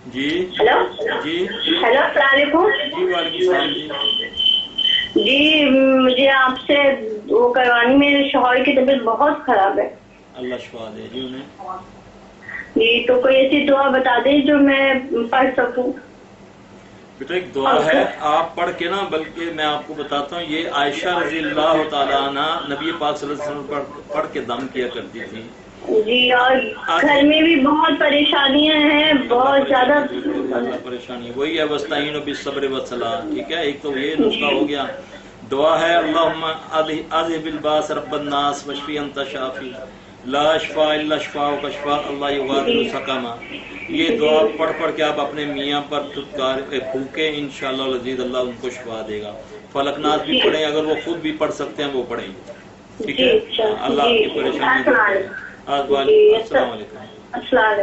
جی hello جی hello, السلام علیکم. جی وعلیکم السلام جی. جی مجھے آپ سے وہ کروانی، میرے شوہر کی طبیعت بہت خراب ہے. اللہ شفا دے جی انہیں. جی تو کوئی ایسی دعا بتا دیں جو میں پڑھ سکوں. بیٹا ایک دعا ہے، آپ پڑھ کے نا، بلکہ میں آپ کو بتاتا ہوں، یہ عائشہ رضی اللہ تعالیٰ عنہ نبی پاک صلی اللہ علیہ وسلم پڑھ کے دم کیا کرتی تھی. جی، اور گھر میں بھی بہت پریشانیاں ہیں، اللہ بہت زیادہ. پریشانی دور کرے، اللہ پریشانی وہی ہے، وستعینوا بالصبر والصلاۃ. ٹھیک ہے، ایک تو یہ نسخہ جی ہو گیا. دعا ہے اللہم اذھب الباس رب الناس واشفی انت شافی لا شفاء الا شفاءک شفاء اللہ یغادر جی سقما. یہ جی دعا پڑھ کے آپ اپنے میاں پر پھونکیں، انشاءاللہ العزیز اللہ ان کو شفا دے گا. فلک ناس بھی جی پڑھیں، اگر وہ خود بھی پڑھ سکتے ہیں وہ پڑھیں. ٹھیک جی ہے، اچھا اللہ جی آپ کی جی پریشانی دور السلام کرے. علیکم. جی السلام علیکم. السلام علیکم.